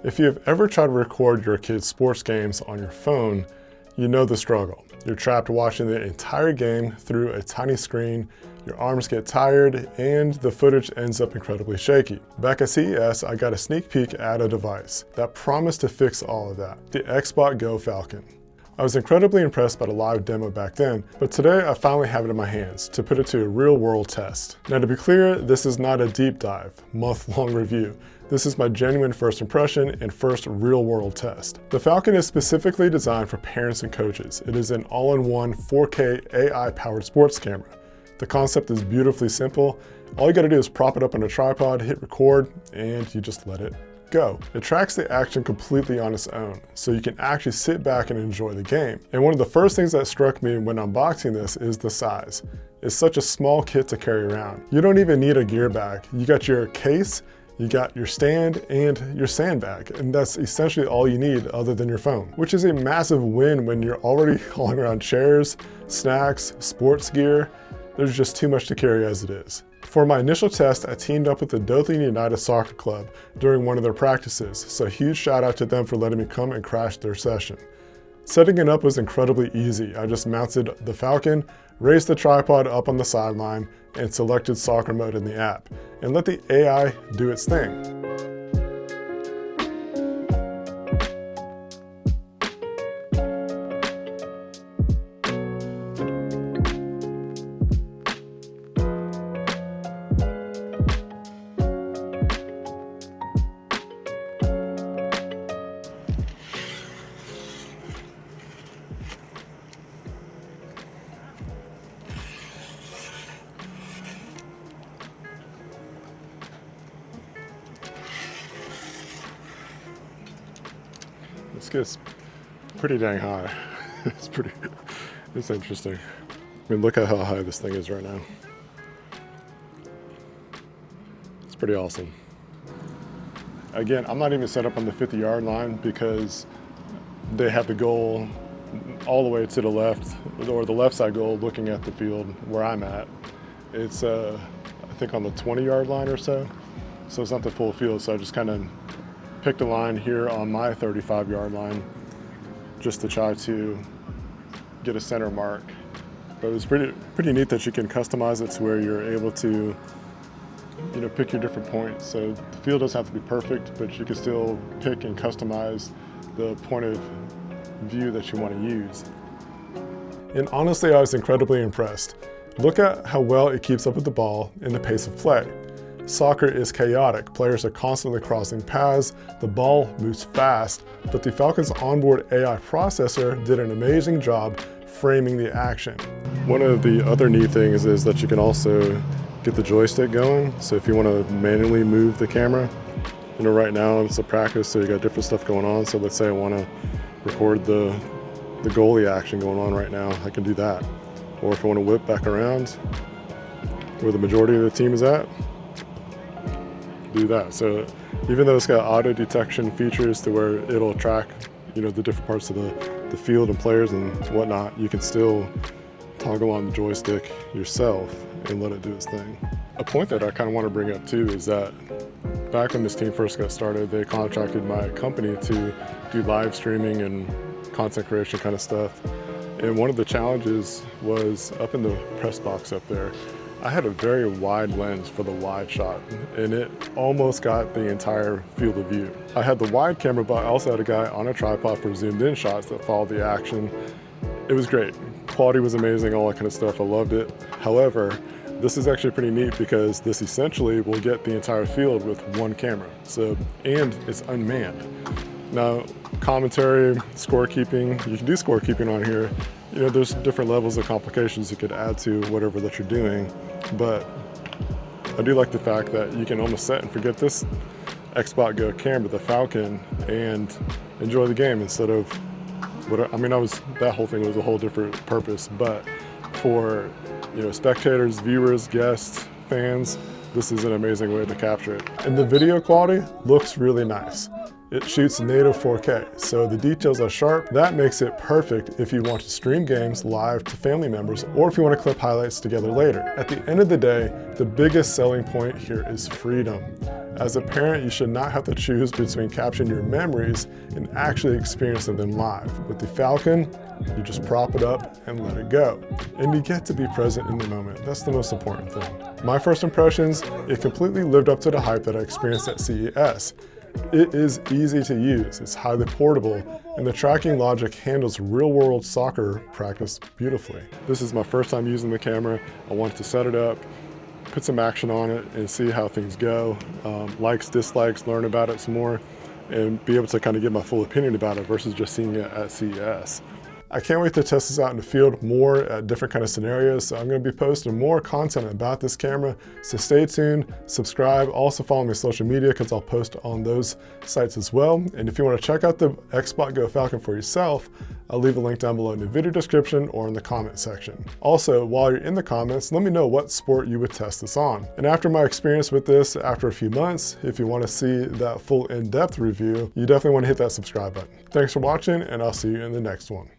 If you have ever tried to record your kids' sports games on your phone, you know the struggle. You're trapped watching the entire game through a tiny screen, your arms get tired, and the footage ends up incredibly shaky. Back at CES, I got a sneak peek at a device that promised to fix all of that, the XBotGo Falcon. I was incredibly impressed by the live demo back then, but today I finally have it in my hands to put it to a real-world test. Now to be clear, this is not a deep dive, month-long review. This is my genuine first impression and first real-world test. The Falcon is specifically designed for parents and coaches. It is an all-in-one 4K AI-powered sports camera. The concept is beautifully simple. All you gotta do is prop it up on a tripod, hit record, and you just let it go. It tracks the action completely on its own, so you can actually sit back and enjoy the game. And one of the first things that struck me when unboxing this is the size. It's such a small kit to carry around. You don't even need a gear bag. You got your case, you got your stand and your sandbag, and that's essentially all you need other than your phone, which is a massive win when you're already hauling around chairs, snacks, sports gear. There's just too much to carry as it is. For my initial test, I teamed up with the Dothan United Soccer Club during one of their practices, so huge shout out to them for letting me come and crash their session. Setting it up was incredibly easy. I just mounted the Falcon, raised the tripod up on the sideline, and selected soccer mode in the app, and let the AI do its thing. This gets pretty dang high. It's interesting. I mean, look at how high this thing is right now. It's pretty awesome. Again, I'm not even set up on the 50-yard line because they have the goal all the way to the left, or the left side goal looking at the field where I'm at. It's, I think on the 20-yard line or so. So it's not the full field, so I just kind of picked a line here on my 35-yard line just to try to get a center mark. But it was pretty neat that you can customize it to where you're able to, pick your different points. So the field doesn't have to be perfect, but you can still pick and customize the point of view that you want to use. And honestly, I was incredibly impressed. Look at how well it keeps up with the ball and the pace of play. Soccer is chaotic. Players are constantly crossing paths, the ball moves fast, but the Falcon's onboard AI processor did an amazing job framing the action. One of the other neat things is that you can also get the joystick going. So if you want to manually move the camera, right now it's a practice, so you got different stuff going on. So let's say I want to record the goalie action going on right now, I can do that. Or if I want to whip back around where the majority of the team is at, do that. So even though it's got auto detection features to where it'll track, the different parts of the field and players and whatnot, you can still toggle on the joystick yourself and let it do its thing. A point that I kind of want to bring up too is that back when this team first got started, they contracted my company to do live streaming and content creation kind of stuff. And one of the challenges was up in the press box up there, I had a very wide lens for the wide shot, and it almost got the entire field of view. I had the wide camera, but I also had a guy on a tripod for zoomed in shots that followed the action. It was great. Quality was amazing, all that kind of stuff. I loved it. However, this is actually pretty neat because this essentially will get the entire field with one camera. And it's unmanned. Now, commentary, scorekeeping, you can do scorekeeping on here. There's different levels of complications you could add to whatever that you're doing, but I do like the fact that you can almost set and forget this XBotGo camera, the Falcon, and enjoy the game instead of that whole thing was a whole different purpose, but for spectators, viewers, guests, fans, this is an amazing way to capture it. And the video quality looks really nice. It shoots native 4K, so the details are sharp. That makes it perfect if you want to stream games live to family members or if you want to clip highlights together later. At the end of the day, the biggest selling point here is freedom. As a parent, you should not have to choose between capturing your memories and actually experiencing them live. With the Falcon, you just prop it up and let it go. And you get to be present in the moment. That's the most important thing. My first impressions, it completely lived up to the hype that I experienced at CES. It is easy to use, it's highly portable, and the tracking logic handles real-world soccer practice beautifully. This is my first time using the camera. I wanted to set it up, put some action on it, and see how things go. Likes, dislikes, learn about it some more, and be able to kind of get my full opinion about it versus just seeing it at CES. I can't wait to test this out in the field more at different kind of scenarios. So I'm going to be posting more content about this camera. So stay tuned, subscribe, also follow me on social media because I'll post on those sites as well. And if you want to check out the XBotGo Falcon for yourself, I'll leave a link down below in the video description or in the comment section. Also, while you're in the comments, let me know what sport you would test this on. And after my experience with this, after a few months, if you want to see that full in-depth review, you definitely want to hit that subscribe button. Thanks for watching, and I'll see you in the next one.